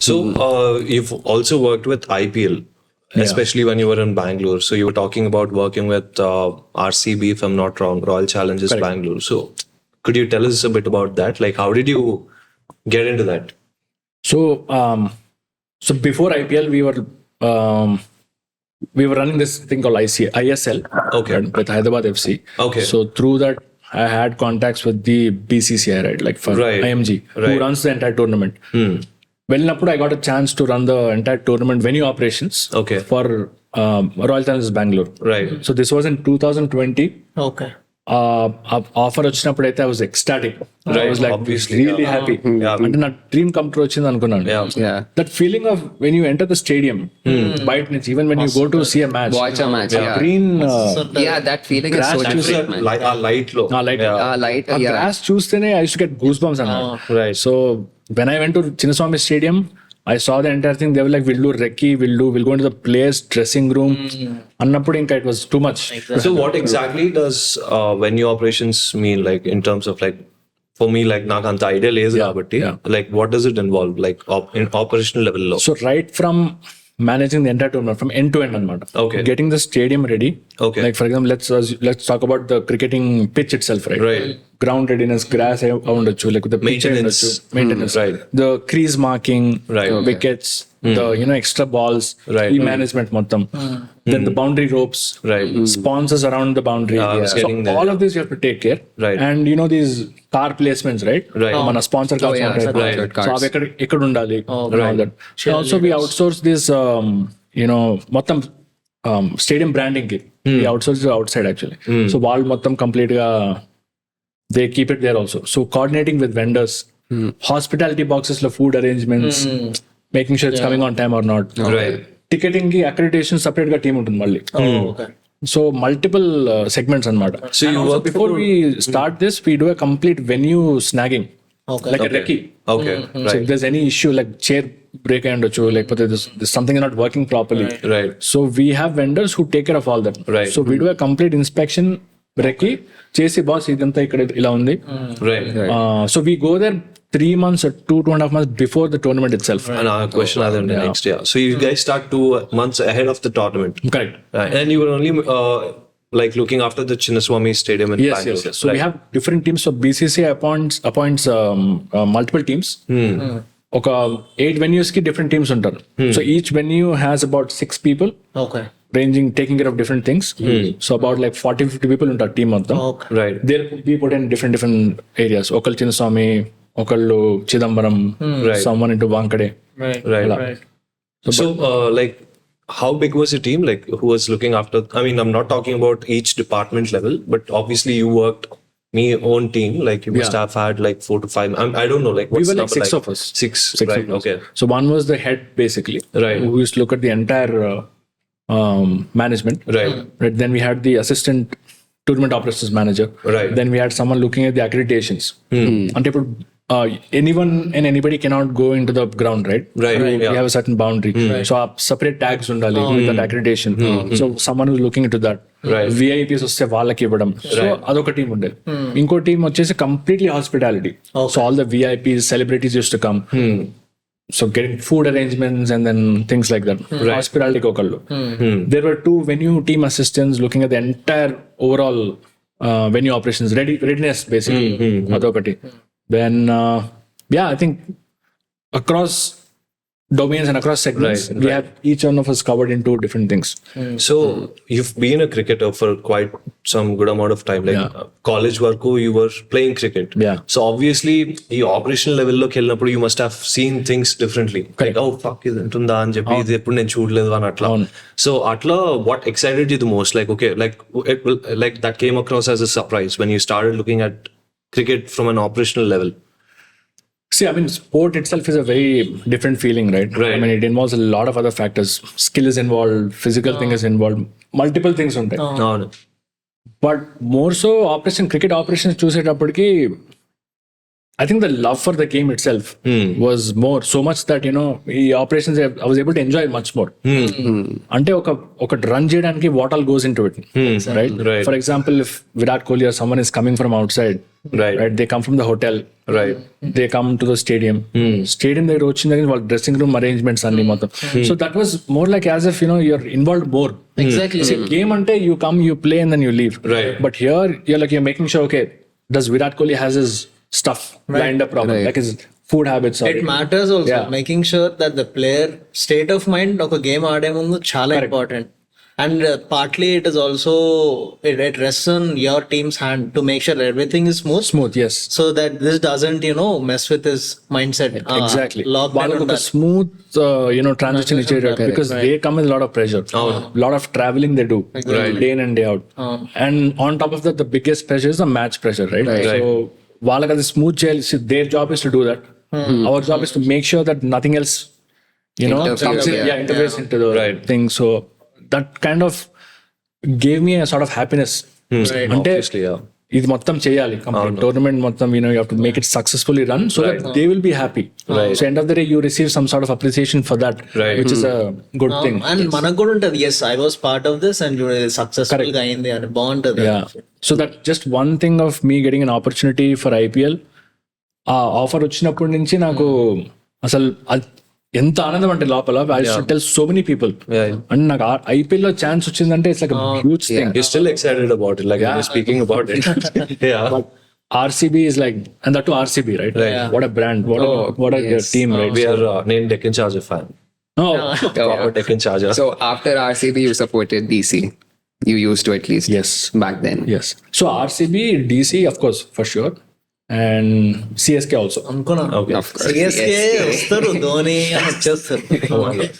So you've also worked with IPL, especially when you were in Bangalore. So you were talking about working with RCB, if I'm not wrong, Royal Challengers Bangalore. So could you tell us a bit about that? Like, how did you get into that? So before IPL, we were running this thing called ISL with Hyderabad FC. Okay. So through that, I had contacts with the BCCI, right? Like for IMG, who runs the entire tournament. వెళ్ళినప్పుడు I got a chance to run the entire tournament venue operations for Royal Challengers Bangalore. Right. So this was in 2020. Okay. Offer వచ్చినప్పుడు అయితే I was ecstatic. I was like obviously, really happy. అంటే నా dream come true వచ్చింది అనుకున్నాను. That feeling of when you enter the stadium, బయట నుంచి, even when you go to see a match, watch a match, green that feeling is so different, man. Light low. Light, grass చూస్తేనే I used to get goosebumps అన్నమాట. Right. So when I went to Chinnaswamy Stadium, I saw the entire thing. They were like, we'll do recce, we'll go into the players' dressing room. Annappudu inka it was too much. Exactly. So what exactly does venue operations mean, like in terms of like, for me, like నాకు అంత idea లేదు కాబట్టి, like what does it involve, like in operational level లో? So right from managing the entire tournament from end to end anamata. Okay. Getting the stadium ready. Okay. Like for example, let's talk about the cricketing pitch itself, right? Right. Ground readiness, grass ఉండొచ్చు, like the pitch maintenance, right. The crease marking, right. Wickets, the extra balls, right. management మొత్తం. Then the boundary ropes, right. Sponsors around the boundary. So all of this you have to take care. Right. And these car placements, right? మన sponsor cards ఉంటాయి. So అవి ఎక్కడ ఉండాలి. All that. And also we outsource this మొత్తం stadium branding కి. We outsource it outside actually. So వాళ్ళు మొత్తం complete గా they keep it there also. So coordinating with vendors, hospitality boxes లో food arrangements, making sure it's coming on time or not. Right. Ticketing కి accreditation separate గా team ఉంటుంది మళ్ళీ. So multiple segments అన్నమాట. So you work before we start this, we do a complete venue snagging. Like a recce. Okay. So if there's any issue like chair break ayundochu, like there's something not working properly. Right. So we have vendors who take care of all that. Right. So we do a complete inspection, recce చేసి boss ఇదంతా ఇక్కడ ఇలా ఉంది. Right. So we go there 3 months or 2.5 months before the tournament itself. And our question other than next year. So you guys start 2 months ahead of the tournament. Correct. And you were only like looking after the Chinnaswamy Stadium in Bangalore. Yes. So we have different teams. So BCCI appoints multiple teams. ఒక 8 venues కి different teams ఉంటారు. So each venue has about 6 people. Okay. Taking care of different things. So about like 40-50 people ఉంటారు team మొత్తం. Right. They'll be put in different areas. ఒకళ్ళు చిన్నస్వామి, ఒకళ్ళు Chidambaram, someone into Vangala. Right. So like how big was your team, like who was looking after, I mean I'm not talking about each department level, but obviously you worked own team, like you must have had like 4 to 5, I don't know, like what's We were the like number, 6 of us. 6 right. of us. Okay. So one was the head basically, Right. who used to look at the entire management. Right. Then we had the assistant tournament operations manager. Right. Then we had someone looking at the accreditations. అంటే ఇప్పుడు anyone and anybody cannot go into the ground, right? Right. We have a certain boundary. So separate tags undali with that accreditation. So someone who's looking into that. Right. VIPs వస్తే వాళ్ళకి ఇవ్వడం. So అదొక team ఉండేది. ఇంకో team వచ్చేసి completely hospitality. So all the VIPs, celebrities used to come. So getting food arrangements and then things like that. Hospitality kokallu. There were 2 venue team assistants looking at the entire overall venue operations, readiness basically. Adokati. Then I think across domains and across segments, we have each one of us covered into different things. So you've been a cricketer for quite some good amount of time, like college work you were playing cricket. So obviously the operational level lo kellinappudu you must have seen things differently. Like oh fuck is untunda ani cheppi idi eppudu nen chudaledu ani atla. So atla what excited you the most, like okay, like it will, like that came across as a surprise when you started looking at cricket from an operational level? See, I mean, sport itself is a very different feeling, right? I mean, it involves a lot of other factors. Skill is involved, physical thing is involved, multiple things ఉంటాయి. But more so, cricket operations చూసేటప్పటికి I think the love for the game itself was more, so much that, ఈ operations I was able to enjoy much more. అంటే ఒక run చేయడానికి what all goes into it, right? For example, if Virat Kohli or someone is coming from outside, right? They come from the hotel, Right. They come to the stadium దగ్గర వచ్చిన దగ్గర వాళ్ళ dressing room arrangements అన్ని మొత్తం. So that was more like as if you're involved more. Exactly. Game అంటే you come you play and then you leave. But here you're making sure, okay, does Virat Kohli has his stuff lined up properly, like his food habits. It matters also, making sure that the player state of mind ఒక game ఆడే ముందు చాలా important. And partly it is also, it rests on your team's hand to make sure everything is smooth, yes, so that this doesn't mess with his mindset. Exactly. A smooth transition because they come with a lot of pressure, lot of traveling they do, day in and day out, and on top of that the biggest pressure is the match pressure, right? So వాళ్ళకి అది smooth చేయాలి. their job is to do that. Our job is to make sure that nothing else interferes into the thing. So that kind of gave me a sort of happiness. అంటే ఇది మొత్తం చేయాలి, tournament మొత్తం you have to make it successfully run so that they will be happy. So end of the day you receive some sort of appreciation for that, which is a good thing. And మనకు కూడా ఉంటుంది, yes, I was part of this and successful గా అయింది అని బాగుంటుంది. So that just one thing of me getting an opportunity for IPL, ఆ offer వచ్చినప్పటి నుంచి నాకు అసలు ఎంత ఆనందం అంటే లోపల. I should tell so many people. And నాకు IPL లో ఛాన్స్ వచ్చిందంటే it's like a huge thing. You're still excited about it, like you're speaking about it. But RCB is like, and that too RCB, right? What a brand, what a team, right? We are named Deccan Charger fan. Deccan Charger. So after RCB you supported DC. You used to, at least. Yes. Back then. Yes. So RCB, DC, of course, for sure. And CSK also. అనుకున్నా CSK వస్తారు, ధోని వచ్చేస్తారు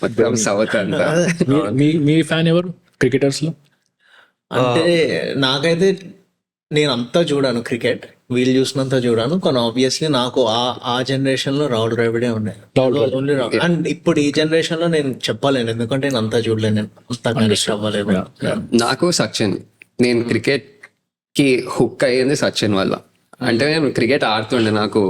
మొత్తం south అంతా. మీ fan ఎవరు cricketers లో? అంటే నాకైతే నేను అంతా చూడాను క్రికెట్, వీళ్ళు చూసినంత చూడాను, కానీ ఆబ్వియస్లీ నాకు ఆ జనరేషన్ లో రాహుల్ ద్రావిడే ఉన్నాయి. అండ్ ఇప్పుడు ఈ జనరేషన్ లో నేను చెప్పలేను, ఎందుకంటే నేను అంతా చూడలేను, నేను అంతా కనెక్ట్ అవ్వలేదు. నాకు సచిన్, నేను క్రికెట్ కి హుక్ అయ్యింది సచిన్ వల్ల. అంటే నేను క్రికెట్ ఆడుతుండే, నాకు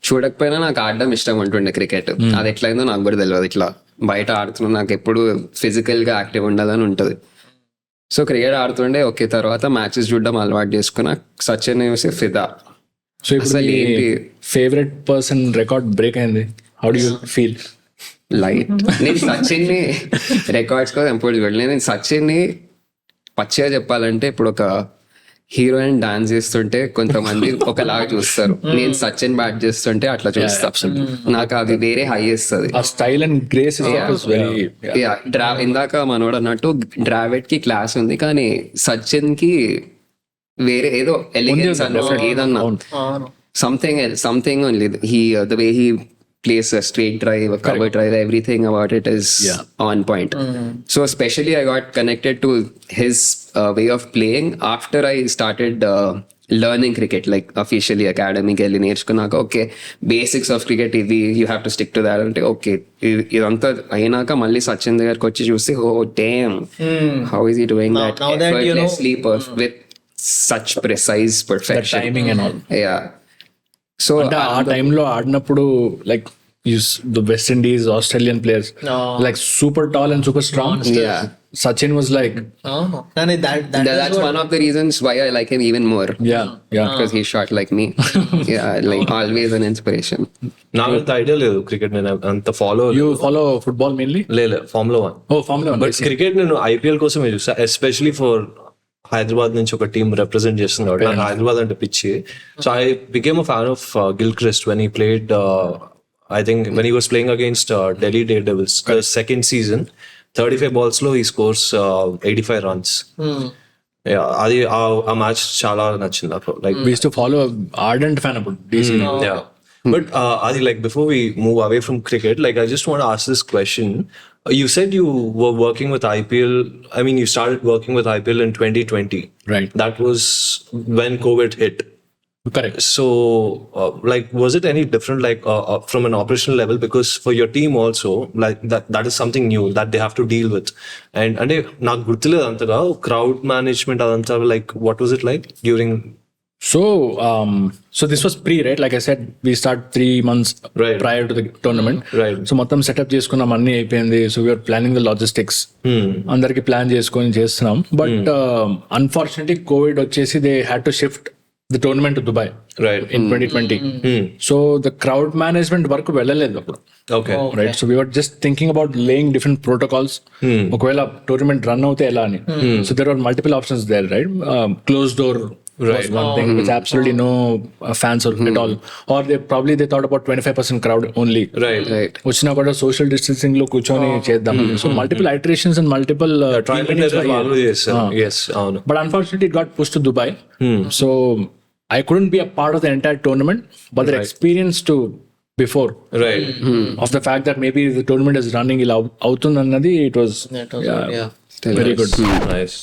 చూడకపోయినా నాకు ఆడడం ఇష్టం ఉంటుండే క్రికెట్. అది ఎట్లయిందో నాకు కూడా తెలియదు. ఇట్లా బయట ఆడుతున్నా నాకు ఎప్పుడు ఫిజికల్ గా యాక్టివ్ ఉండాలని ఉంటుంది. సో క్రికెట్ ఆడుతుండే, ఓకే. తర్వాత మ్యాచెస్ చూడడం అలవాటు చేసుకున్నా. సచిన్ చూసి ఫిదా. సో అసలు ఫేవరెట్ పర్సన్ రికార్డ్ బ్రేక్ అయింది, how do you feel? Light. నేను సచిన్ ని రికార్డ్స్ కోసం ఎప్పుడు చూడలేదు. నేను సచిన్ ని పచ్చిగా చెప్పాలంటే, ఇప్పుడు ఒక హీరోయిన్ డాన్స్ చేస్తుంటే కొంతమంది ఒకలాగా చూస్తారు, నేను సచిన్ బ్యాట్ చేస్తుంటే అట్లా చూస్తా. నాకు అది వేరే హై ఇస్తుంది. Style and grace. ఇందాక మనోడు అన్నట్టు డ్రావిడ్ కి క్లాస్ ఉంది, కానీ సచిన్ కి వేరే ఏదో ఎలిగెన్స్ అన్న ఏదన్నా something only. The way he plays a straight drive, a cover drive, everything about it is on point. So especially I got connected to his way of playing after I started learning cricket, like officially academy కి వెళ్ళి నేర్చుకున్నాక, okay basics of cricket ఇవి, you have to stick to that అంటే, okay ఇదంతా అయినాక మళ్ళీ సచిన్ దగ్గరకు వచ్చి చూస్తే, oh damn, how is he doing that effortlessly with such precise perfection, the timing and all. Yeah. So ఆ టైంలో ఆడినప్పుడు like the West Indies, Australian players, like super tall and super strong. Sachin was like, that's one of the reasons why I like him even more. Because he's short like me. Like always an inspiration. నాకు అంత idea లేదు cricket, నేను అంత follow. You follow football mainly? లేదు, Formula 1. Oh, Formula 1. But cricket నేను IPL కోసమే చూసా, especially for Hyderabad నుంచి ఒక టీమ్ రిప్రజెంట్ చేస్తుంది కాబట్టి నాకు హైదరాబాద్ అంటే పిచ్చి. So I became a fan of Gilchrist when he played, I think when he was playing against Delhi Daredevils, the second season, 35 balls lo he scores 85 runs. అది ఆ match చాలా నచ్చింది నాకు. Like we used to follow ardent fan about DC. But Adi, like before we move away from cricket, like I just want to ask this question. You said you were working with IPL. I mean, you started working with IPL in 2020. Right. That was when COVID hit. Correct. So, like, was it any different, like, from an operational level? Because for your team also, like, that is something new that they have to deal with. And నాకు గుర్తులేదు అంతగా crowd management అదంతా, like, what was it like during? So this was right? Like I said, we start 3 months prior to the tournament. Right. So మొత్తం setup చేసుకున్నాం, అన్ని అయిపోయింది. So we are planning the logistics. అందరికి plan చేసుకొని చేస్తున్నాం. But unfortunately, COVID వచ్చేసి they had to shift the tournament to Dubai Right. in 2020. So the crowd management work వెళ్ళలేదు అప్పుడు. Okay. Right, so we were just thinking about laying different protocols. ఒకవేళ tournament run అవుతే ఎలా అని. So there were multiple options there, right? Closed door was one thing with absolutely no fans or at all, or they thought about 25% crowd only. Right. వచ్చినా కూడా social distancing లో కూర్చొని చేద్దాం. So multiple iterations and multiple Trial and error వాళ్ళు చేస్తారు. Yes, అవును. but unfortunately it got pushed to Dubai. So I couldn't be a part of the entire tournament, but the experience to before Right. of the fact that maybe the tournament is running ఇలా అవుతుంది అన్నది, it was very good. Nice.